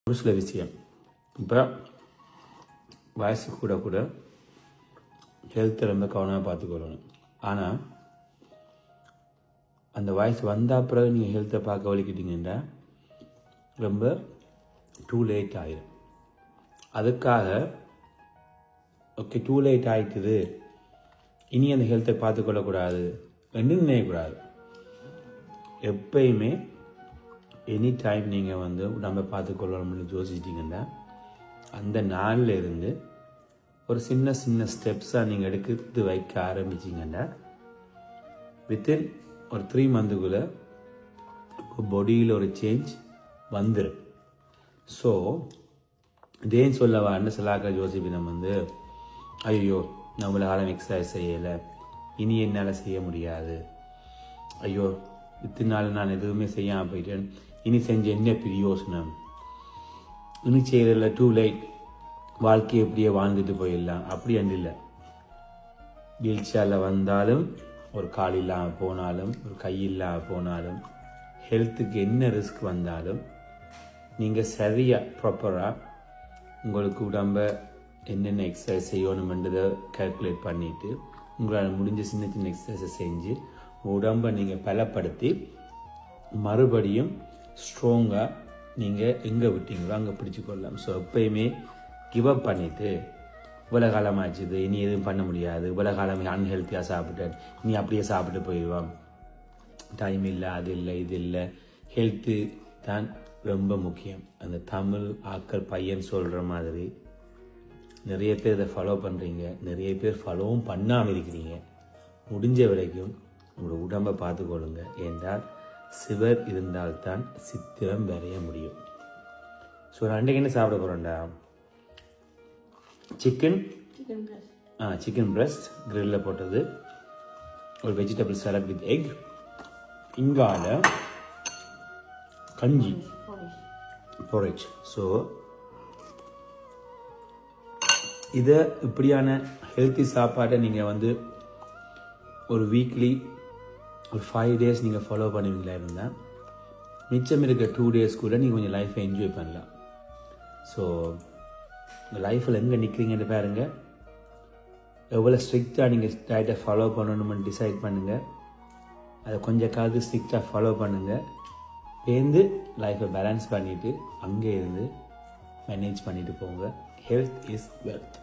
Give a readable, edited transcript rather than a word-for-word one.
ஒரு சில விஷயம் இப்போ வயசு கூட கூட ஹெல்த்தை ரொம்ப கவனமாக பார்த்துக்கொள்ளணும். ஆனால் அந்த வயசு வந்தால் பிறகு நீங்கள் ஹெல்த்தை பார்க்க வலிக்கிட்டீங்கன்னா ரொம்ப டூ லேட் ஆகிடும். அதுக்காக ஓகே டூ லேட் ஆகிட்டுது, இனி அந்த ஹெல்த்தை பார்த்துக்கொள்ளக்கூடாது என்று நினைக்கக்கூடாது. எப்பயுமே எனி டைம் நீங்கள் உடம்பை பார்த்துக்கொள்ளணும்னு யோசிச்சிட்டிங்கன்னா அந்த நாளில் இருந்து ஒரு சின்ன சின்ன ஸ்டெப்ஸாக நீங்கள் எடுத்து வைக்க ஆரம்பிச்சிங்கன்னா வித்தின் ஒரு 3 மந்த்துக்குள்ளே பாடியில் ஒரு சேஞ்ச் வந்துடும். ஸோ இதேன்னு சொல்லவான்னு சிலாக்கள் யோசிப்பினம் ஐயோ நான் இவ்வளோ காலம் எக்ஸசைஸ் செய்யலை, இனி என்னால் செய்ய முடியாது, ஐயோ இத்தனை நாள் நான் எதுவுமே செய்யாமல் போயிட்டேன், இனி செஞ்ச என்ன பிரயோசனம், இனி செய்யறதில்ல, டூ லைட், வாழ்க்கையை எப்படியே வாழ்ந்துட்டு போயிடலாம். அப்படி அண்டு இல்லை. வீல் சேரில் வந்தாலும், ஒரு கால் இல்லாமல் போனாலும், ஒரு கை இல்லாமல் போனாலும், ஹெல்த்துக்கு என்ன ரிஸ்க் வந்தாலும் நீங்கள் சரியாக ப்ராப்பராக உங்களுக்கு உடம்ப என்னென்ன எக்ஸசைஸ் செய்யணுமென்றதை கால்குலேட் பண்ணிவிட்டு உங்களால் முடிஞ்ச சின்ன சின்ன எக்ஸசைஸை செஞ்சு உடம்பை நீங்கள் பலப்படுத்தி மறுபடியும் ஸ்ட்ராங்காக நீங்கள் எங்கே விட்டீங்களோ அங்கே பிடிச்சிக்கொள்ளலாம். ஸோ எப்பயுமே கிவ் அப் பண்ணிவிட்டு இவ்வளோ காலம் ஆச்சுது, இனி எதுவும் பண்ண முடியாது, இவ்வளோ காலம் அன்ஹெல்த்தியாக சாப்பிட்டேன், இனி அப்படியே சாப்பிட்டு போயிடுவான், டைம் இல்லை, அது இல்லை, இது இல்லை. ஹெல்த்து தான் ரொம்ப முக்கியம். அந்த தமிழ் ஆக்கள் பையன் சொல்கிற மாதிரி நிறைய பேர் இதை ஃபாலோ பண்ணுறீங்க, நிறைய பேர் ஃபாலோவும் பண்ணாமல் இருக்கிறீங்க. முடிஞ்ச வரைக்கும் உங்களோட உடம்பை பார்த்துக்கொள்ளுங்க. என்றால் சிவர் இருந்தால்தான் சித்திரம் வரைய முடியும். ஸோ நான் அன்றைக்கு என்ன சாப்பிட போகிறேன்டா, சிக்கன் பிரஸ்ட் கிரில்லில் போட்டது, ஒரு வெஜிடபிள் சாலட் வித் எக், இங்கால கஞ்சி porridge. ஸோ இதை இப்படியான ஹெல்த்தி சாப்பாட்டை நீங்கள் ஒரு வீக்லி ஒரு 5 days நீங்கள் ஃபாலோ பண்ணுவீங்களா இருந்தால் மிச்சம் இருக்க 2 days கூட நீங்கள் கொஞ்சம் லைஃப்பை என்ஜாய் பண்ணலாம். ஸோ உங்கள் லைஃப்பில் எங்கே நிற்கிறீங்கன்னு பாருங்கள், எவ்வளோ ஸ்ட்ரிக்டாக நீங்கள் டயட்டை ஃபாலோ பண்ணணும்னு டிசைட் பண்ணுங்கள், அதை கொஞ்சம் காலத்து ஸ்ட்ரிக்டாக ஃபாலோ பண்ணுங்கள். சேர்ந்து லைஃப்பை பேலன்ஸ் பண்ணிவிட்டு அங்கே இருந்து மேனேஜ் பண்ணிட்டு போங்க. Health is wealth.